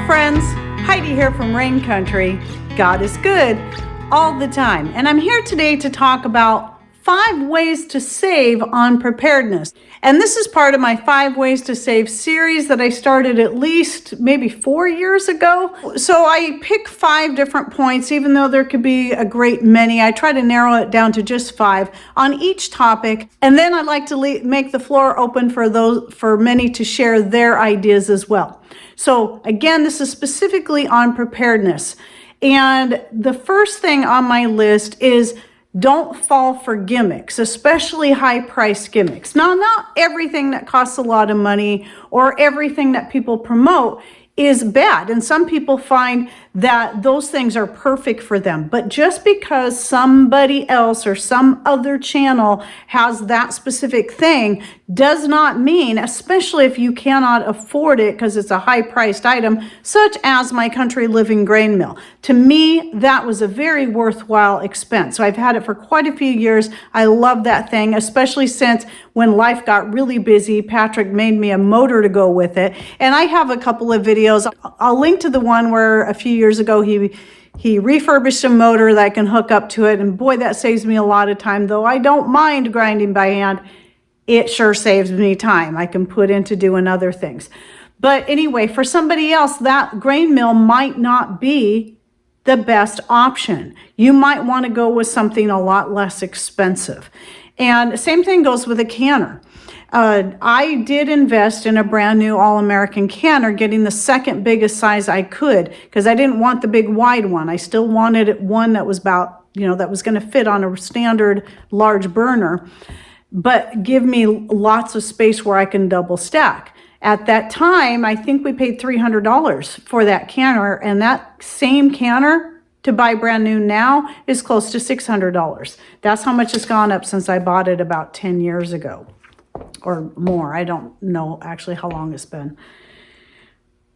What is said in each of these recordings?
friends, Heidi here from Rain Country. God is good all the time. And I'm here today to talk about 5 ways to save on preparedness. And this is part of my 5 ways to save series that I started at least maybe 4 years ago. So I pick 5 different points, even though there could be a great many. I try to narrow it down to just 5 on each topic. And then I like to make the floor open for many to share their ideas as well. So again, this is specifically on preparedness. And the first thing on my list is don't fall for gimmicks, especially high-priced gimmicks. Now, not everything that costs a lot of money or everything that people promote is bad. And some people find that those things are perfect for them. But just because somebody else or some other channel has that specific thing does not mean, especially if you cannot afford it because it's a high-priced item, such as my Country Living grain mill. To me, that was a very worthwhile expense. So I've had it for quite a few years. I love that thing, especially since when life got really busy, Patrick made me a motor to go with it. And I have a couple of videos. I'll link to the one where a few years ago he refurbished a motor that I can hook up to it. And boy, that saves me a lot of time. Though I don't mind grinding by hand, it sure saves me time I can put into doing other things. But anyway, for somebody else, that grain mill might not be the best option. You might want to go with something a lot less expensive. And same thing goes with a canner. I did invest in a brand new All-American canner, getting the second biggest size I could, because I didn't want the big wide one. I still wanted one that was about, that was going to fit on a standard large burner, but give me lots of space where I can double stack. At that time, I think we paid $300 for that canner, and that same canner to buy brand new now is close to $600. That's how much it's gone up since I bought it about 10 years ago or more. I don't know actually how long it's been.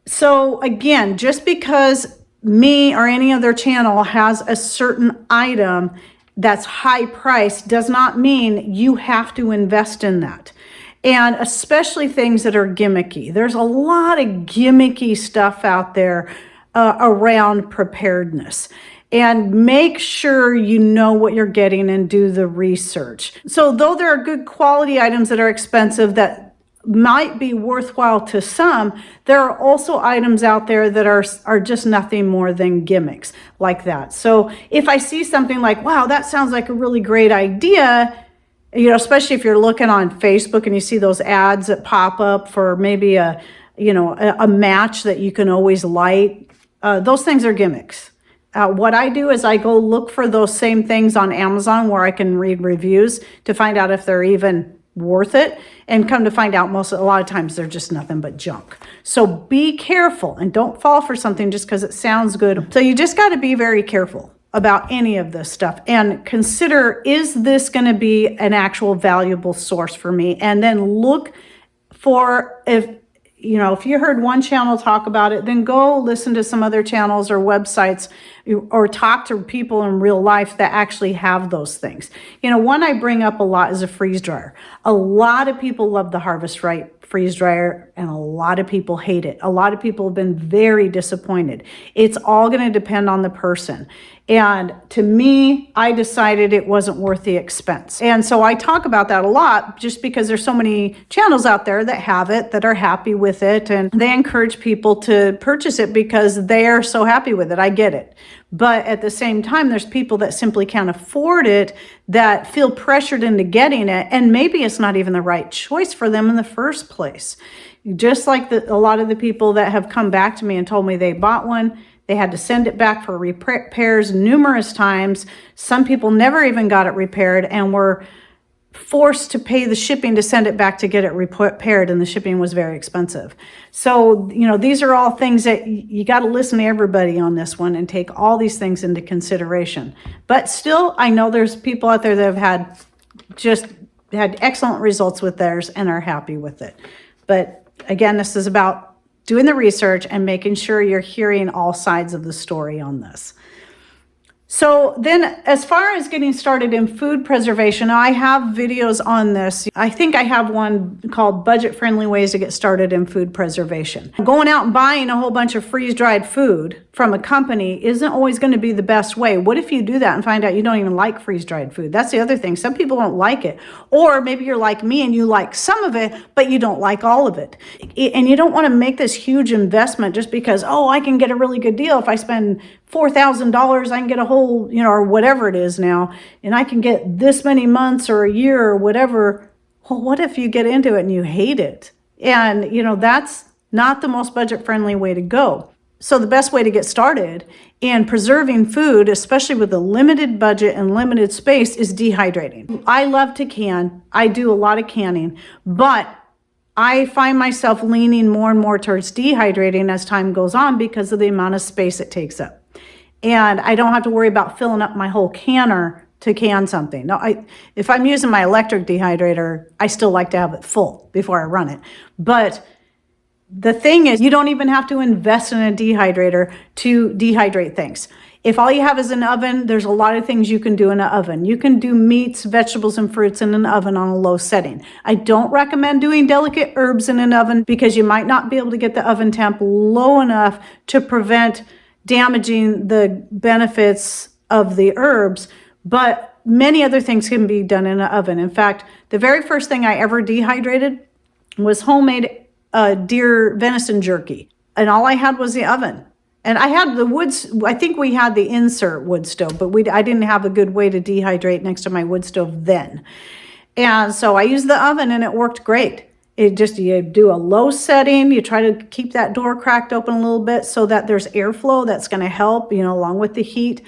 So again, just because me or any other channel has a certain item that's high price does not mean you have to invest in that. And especially things that are gimmicky. There's a lot of gimmicky stuff out there around preparedness. And make sure you know what you're getting and do the research. So though there are good quality items that are expensive that might be worthwhile to some, there are also items out there that are just nothing more than gimmicks like that. So if I see something like, wow, that sounds like a really great idea, especially if you're looking on Facebook and you see those ads that pop up for maybe a match that you can always light, those things are gimmicks. What I do is I go look for those same things on Amazon where I can read reviews to find out if they're even worth it, and come to find out a lot of times they're just nothing but junk. So be careful and don't fall for something just because it sounds good. So you just got to be very careful about any of this stuff and consider, is this going to be an actual valuable source for me? And then look for if you heard one channel talk about it, then go listen to some other channels or websites or talk to people in real life that actually have those things. One I bring up a lot is a freeze dryer. A lot of people love the Harvest Right freeze dryer and a lot of people hate it. A lot of people have been very disappointed. It's all going to depend on the person. And to me, I decided it wasn't worth the expense. And so I talk about that a lot just because there's so many channels out there that have it, that are happy with it. And they encourage people to purchase it because they are so happy with it. I get it. But at the same time, there's people that simply can't afford it, that feel pressured into getting it. And maybe it's not even the right choice for them in the first place. Just like a lot of the people that have come back to me and told me they bought one, they had to send it back for repairs numerous times. Some people never even got it repaired and were forced to pay the shipping to send it back to get it repaired, and the shipping was very expensive. So, these are all things that you got to listen to everybody on this one and take all these things into consideration. But still, I know there's people out there that have had excellent results with theirs and are happy with it. But again, this is about doing the research and making sure you're hearing all sides of the story on this. So then as far as getting started in food preservation, I have videos on this. I think I have one called Budget Friendly Ways to Get Started in Food Preservation. Going out and buying a whole bunch of freeze-dried food from a company isn't always going to be the best way. What if you do that and find out you don't even like freeze-dried food? That's the other thing. Some people don't like it. Or maybe you're like me and you like some of it, but you don't like all of it. And you don't want to make this huge investment just because, oh, I can get a really good deal if I spend $4,000, I can get a whole, or whatever it is now, and I can get this many months or a year or whatever. Well, what if you get into it and you hate it? And, that's not the most budget-friendly way to go. So the best way to get started in preserving food, especially with a limited budget and limited space, is dehydrating. I love to can. I do a lot of canning, but I find myself leaning more and more towards dehydrating as time goes on because of the amount of space it takes up. And I don't have to worry about filling up my whole canner to can something. Now, if I'm using my electric dehydrator, I still like to have it full before I run it. But the thing is, you don't even have to invest in a dehydrator to dehydrate things. If all you have is an oven, there's a lot of things you can do in an oven. You can do meats, vegetables, and fruits in an oven on a low setting. I don't recommend doing delicate herbs in an oven because you might not be able to get the oven temp low enough to prevent damaging the benefits of the herbs, but many other things can be done in an oven. In fact, the very first thing I ever dehydrated was homemade deer venison jerky, and all I had was the oven. And I had the woods, I think we had the insert wood stove, but I didn't have a good way to dehydrate next to my wood stove then. And so I used the oven and it worked great. You do a low setting, you try to keep that door cracked open a little bit so that there's airflow that's going to help, along with the heat.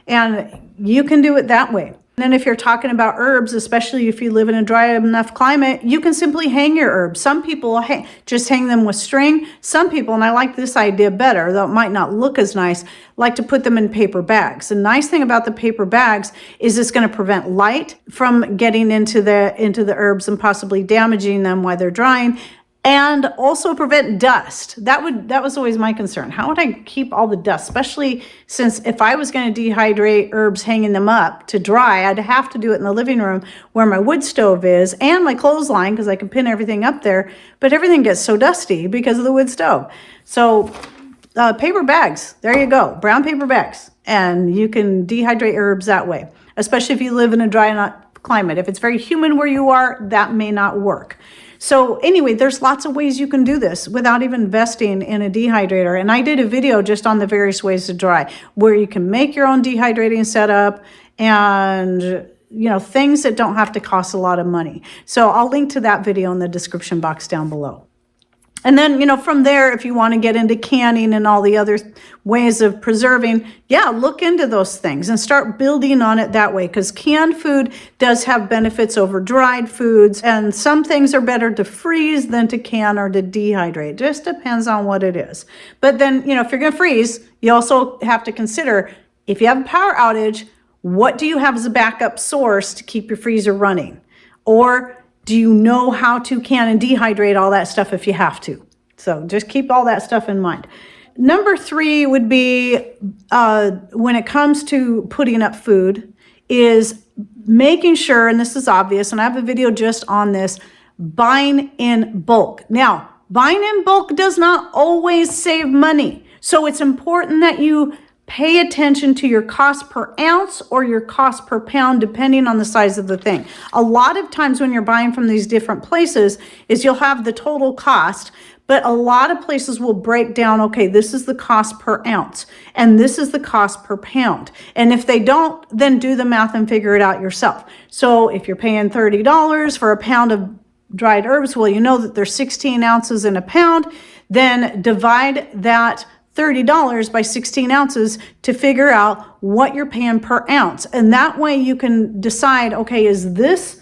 And you can do it that way. And then if you're talking about herbs, especially if you live in a dry enough climate, you can simply hang your herbs. Some people just hang them with string. Some people, and I like this idea better, though it might not look as nice, like to put them in paper bags. The nice thing about the paper bags is it's going to prevent light from getting into the herbs and possibly damaging them while they're drying, and also prevent dust. That was always my concern. How would I keep all the dust, especially since if I was going to dehydrate herbs hanging them up to dry, I'd have to do it in the living room where my wood stove is and my clothesline because I can pin everything up there, but everything gets so dusty because of the wood stove. So paper bags, there you go, brown paper bags, and you can dehydrate herbs that way, especially if you live in a dry climate. If it's very humid where you are, that may not work. So anyway, there's lots of ways you can do this without even investing in a dehydrator. And I did a video just on the various ways to dry, where you can make your own dehydrating setup and, things that don't have to cost a lot of money. So I'll link to that video in the description box down below. And then, from there, if you want to get into canning and all the other ways of preserving, look into those things and start building on it that way, because canned food does have benefits over dried foods, and some things are better to freeze than to can or to dehydrate. Just depends on what it is. But then, if you're going to freeze, you also have to consider, if you have a power outage, what do you have as a backup source to keep your freezer running? Or do you know how to can and dehydrate all that stuff if you have to? So just keep all that stuff in mind. Number 3 would be, when it comes to putting up food, is making sure, and this is obvious, and I have a video just on this, buying in bulk. Now, buying in bulk does not always save money. So it's important that you pay attention to your cost per ounce or your cost per pound, depending on the size of the thing. A lot of times when you're buying from these different places is you'll have the total cost, but a lot of places will break down, okay, this is the cost per ounce and this is the cost per pound. And if they don't, then do the math and figure it out yourself. So if you're paying $30 for a pound of dried herbs, well, you know that there's 16 ounces in a pound, then divide that $30 by 16 ounces to figure out what you're paying per ounce. And that way you can decide, okay, is this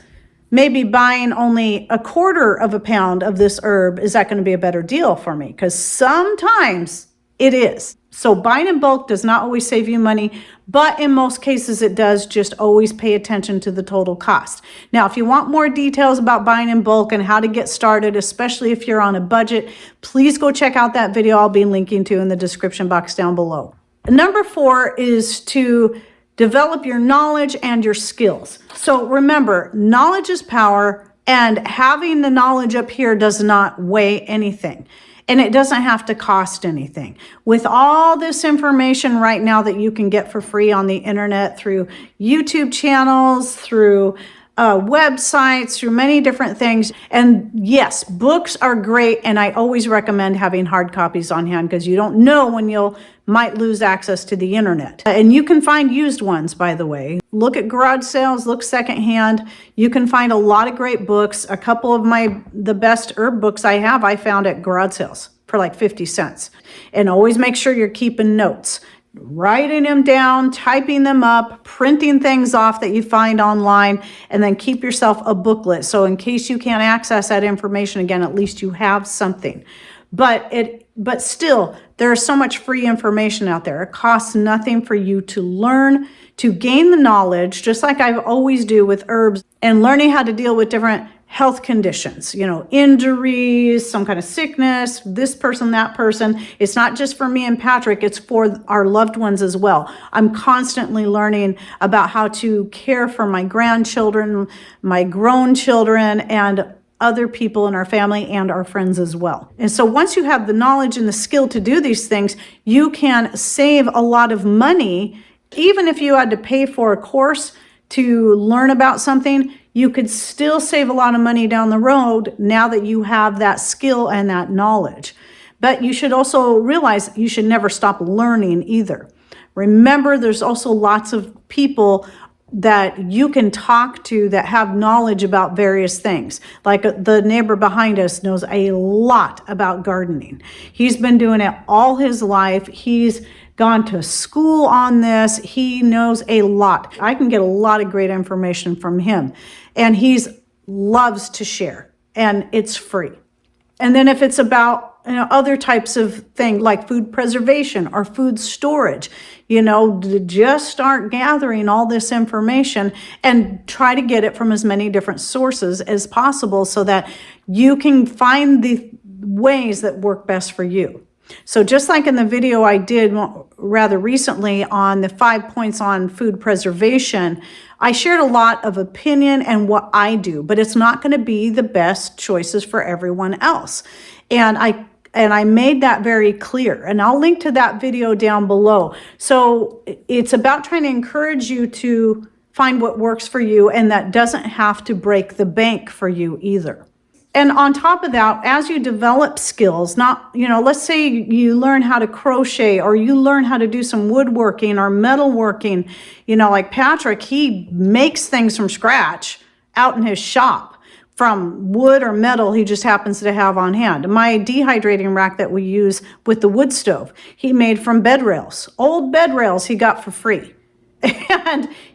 maybe buying only a quarter of a pound of this herb, is that going to be a better deal for me? Because sometimes it is. So buying in bulk does not always save you money, but in most cases it does. Just always pay attention to the total cost. Now, if you want more details about buying in bulk and how to get started, especially if you're on a budget, please go check out that video I'll be linking to in the description box down below. Number 4 is to Develop your knowledge and your skills. So remember, knowledge is power, and having the knowledge up here does not weigh anything. And it doesn't have to cost anything. With all this information right now that you can get for free on the internet through YouTube channels, through websites, through many different things. And yes, books are great. And I always recommend having hard copies on hand because you don't know when might lose access to the internet. And you can find used ones, by the way. Look at garage sales, look secondhand. You can find a lot of great books. A couple of the best herb books I found at garage sales for like 50 cents. And always make sure you're keeping notes. Writing them down, typing them up, printing things off that you find online, and then keep yourself a booklet. So in case you can't access that information again, at least you have something. But still, there's so much free information out there. It costs nothing for you to learn, to gain the knowledge, just like I always do with herbs and learning how to deal with different health conditions, injuries, some kind of sickness, this person, that person. It's not just for me and Patrick, it's for our loved ones as well. I'm constantly learning about how to care for my grandchildren, my grown children, and other people in our family and our friends as well. And so once you have the knowledge and the skill to do these things, you can save a lot of money. Even if you had to pay for a course to learn about something, you could still save a lot of money down the road now that you have that skill and that knowledge. But you should also realize you should never stop learning either. Remember, there's also lots of people that you can talk to that have knowledge about various things. Like the neighbor behind us knows a lot about gardening. He's been doing it all his life. He's gone to school on this. He knows a lot. I can get a lot of great information from him. And he loves to share, and it's free. And then if it's about other types of things like food preservation or food storage, just start gathering all this information and try to get it from as many different sources as possible so that you can find the ways that work best for you. So just like in the video I did rather recently on the 5 points on food preservation, I shared a lot of opinion and what I do, but it's not going to be the best choices for everyone else. And I made that very clear, and I'll link to that video down below. So it's about trying to encourage you to find what works for you, and that doesn't have to break the bank for you either. And on top of that, as you develop skills, let's say you learn how to crochet or you learn how to do some woodworking or metalworking, like Patrick, he makes things from scratch out in his shop from wood or metal he just happens to have on hand. My dehydrating rack that we use with the wood stove, he made from bed rails, old bed rails he got for free.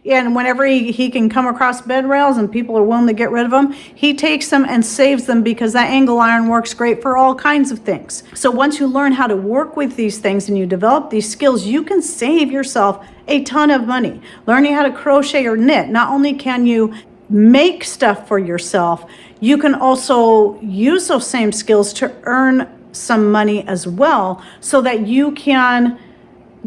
And whenever he can come across bed rails and people are willing to get rid of them, he takes them and saves them because that angle iron works great for all kinds of things. So once you learn how to work with these things and you develop these skills, you can save yourself a ton of money. Learning how to crochet or knit, not only can you make stuff for yourself, you can also use those same skills to earn some money as well so that you can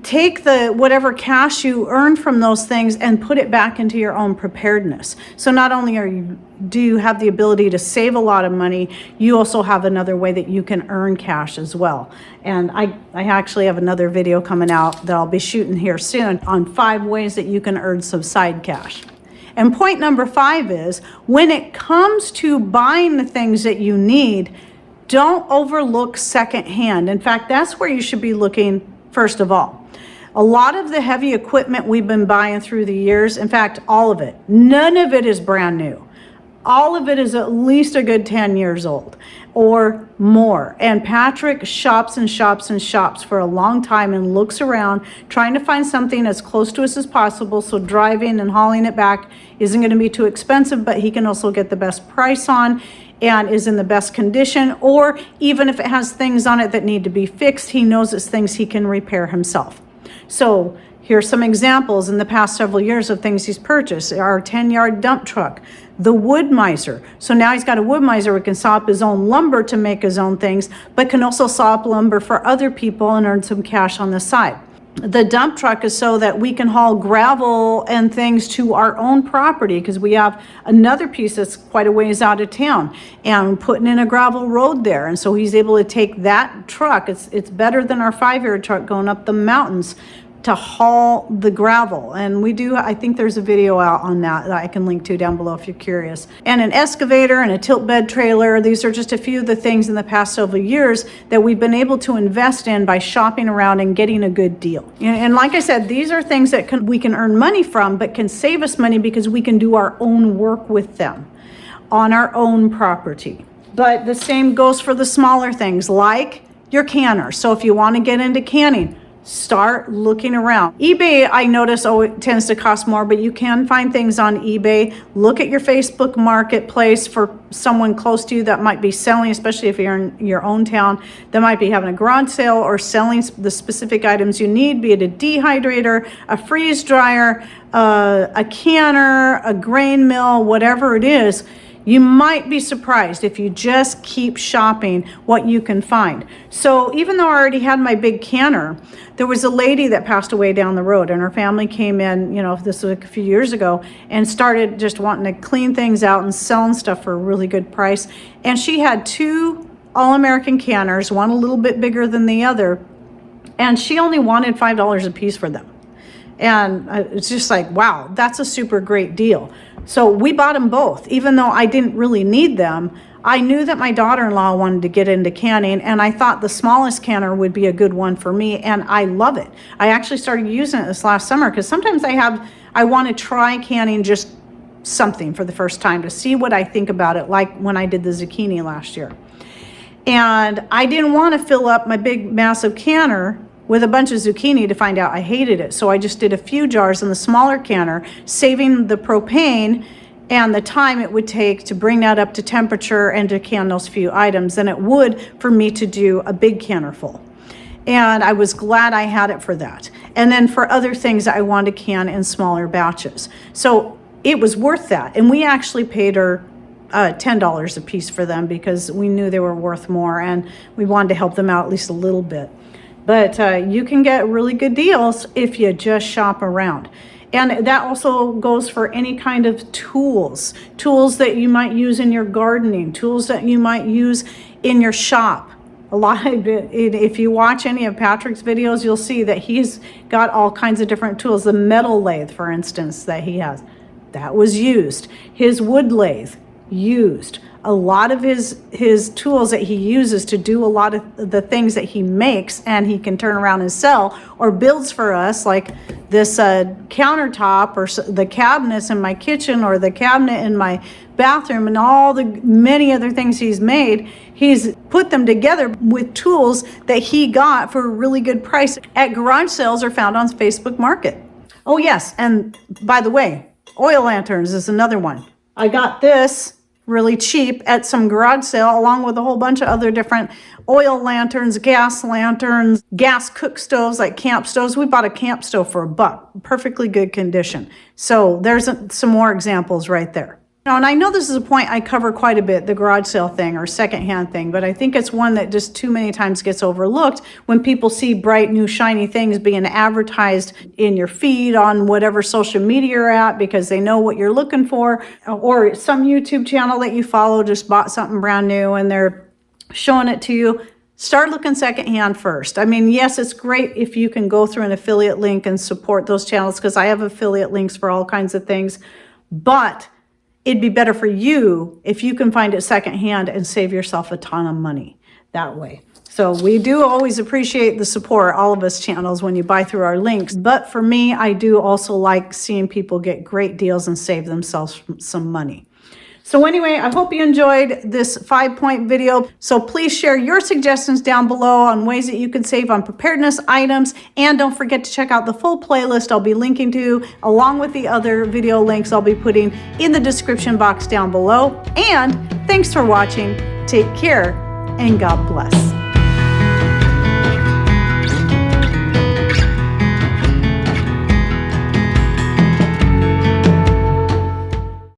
take whatever cash you earn from those things and put it back into your own preparedness. So not only do you have the ability to save a lot of money, you also have another way that you can earn cash as well. And I actually have another video coming out that I'll be shooting here soon on 5 ways that you can earn some side cash. And point number 5 is, when it comes to buying the things that you need, don't overlook secondhand. In fact, that's where you should be looking first of all. A lot of the heavy equipment we've been buying through the years, in fact, all of it, none of it is brand new. All of it is at least a good 10 years old or more. And Patrick shops and shops and shops for a long time and looks around trying to find something as close to us as possible. So driving and hauling it back isn't going to be too expensive, but he can also get the best price on and is in the best condition. Or even if it has things on it that need to be fixed, he knows it's things he can repair himself. So here's some examples in the past several years of things he's purchased. Our 10-yard dump truck, the wood miser. So now he's got a wood miser who can saw up his own lumber to make his own things, but can also saw up lumber for other people and earn some cash on the side. The dump truck is so that we can haul gravel and things to our own property, because we have another piece that's quite a ways out of town and putting in a gravel road there. And so he's able to take that truck. It's better than our 5-yard truck going up the mountains to haul the gravel. And we do, I think there's a video out on that I can link to down below if you're curious. And an excavator and a tilt bed trailer. These are just a few of the things in the past several years that we've been able to invest in by shopping around and getting a good deal. And like I said, these are things that we can earn money from, but can save us money because we can do our own work with them on our own property. But the same goes for the smaller things like your canner. So if you want to get into canning, start looking around. eBay, I notice, it tends to cost more, but you can find things on eBay. Look at your Facebook marketplace for someone close to you that might be selling, especially if you're in your own town, that might be having a garage sale or selling the specific items you need, be it a dehydrator, a freeze dryer, a canner, a grain mill, whatever it is. You might be surprised if you just keep shopping what you can find. So even though I already had my big canner, there was a lady that passed away down the road, and her family came in, this was a few years ago, and started just wanting to clean things out and selling stuff for a really good price. And she had 2 All-American canners, one a little bit bigger than the other, and she only wanted $5 a piece for them. And it's just like, wow, that's a super great deal. So we bought them both. Even though I didn't really need them, I knew that my daughter-in-law wanted to get into canning, and I thought the smallest canner would be a good one for me, and I love it. I actually started using it this last summer because sometimes I want to try canning just something for the first time to see what I think about it, like when I did the zucchini last year. And I didn't want to fill up my big, massive canner with a bunch of zucchini to find out I hated it. So I just did a few jars in the smaller canner, saving the propane and the time it would take to bring that up to temperature and to can those few items than it would for me to do a big canner full. And I was glad I had it for that. And then for other things I wanted to can in smaller batches. So it was worth that. And we actually paid her $10 a piece for them because we knew they were worth more and we wanted to help them out at least a little bit. But you can get really good deals if you just shop around. And that also goes for any kind of tools that you might use in your gardening, tools that you might use in your shop. A lot of it, if you watch any of Patrick's videos, you'll see that he's got all kinds of different tools. The metal lathe, for instance, that he has, that was used. His wood lathe, used. A lot of his tools that he uses to do a lot of the things that he makes and he can turn around and sell or builds for us, like this countertop or the cabinets in my kitchen or the cabinet in my bathroom and all the many other things he's made. He's put them together with tools that he got for a really good price at garage sales or found on Facebook Market. Oh yes, and by the way, oil lanterns is another one. I got this really cheap at some garage sale along with a whole bunch of other different oil lanterns, gas cook stoves like camp stoves. We bought a camp stove for $1, perfectly good condition. So there's some more examples right there. And I know this is a point I cover quite a bit, the garage sale thing or secondhand thing, but I think it's one that just too many times gets overlooked when people see bright, new, shiny things being advertised in your feed on whatever social media you're at because they know what you're looking for, or some YouTube channel that you follow just bought something brand new and they're showing it to you. Start looking secondhand first. I mean, yes, it's great if you can go through an affiliate link and support those channels because I have affiliate links for all kinds of things, but it'd be better for you if you can find it secondhand and save yourself a ton of money that way. So we do always appreciate the support, all of us channels, when you buy through our links. But for me, I do also like seeing people get great deals and save themselves some money. So anyway, I hope you enjoyed this 5-point video. So please share your suggestions down below on ways that you can save on preparedness items. And don't forget to check out the full playlist I'll be linking to, along with the other video links I'll be putting in the description box down below. And thanks for watching. Take care and God bless.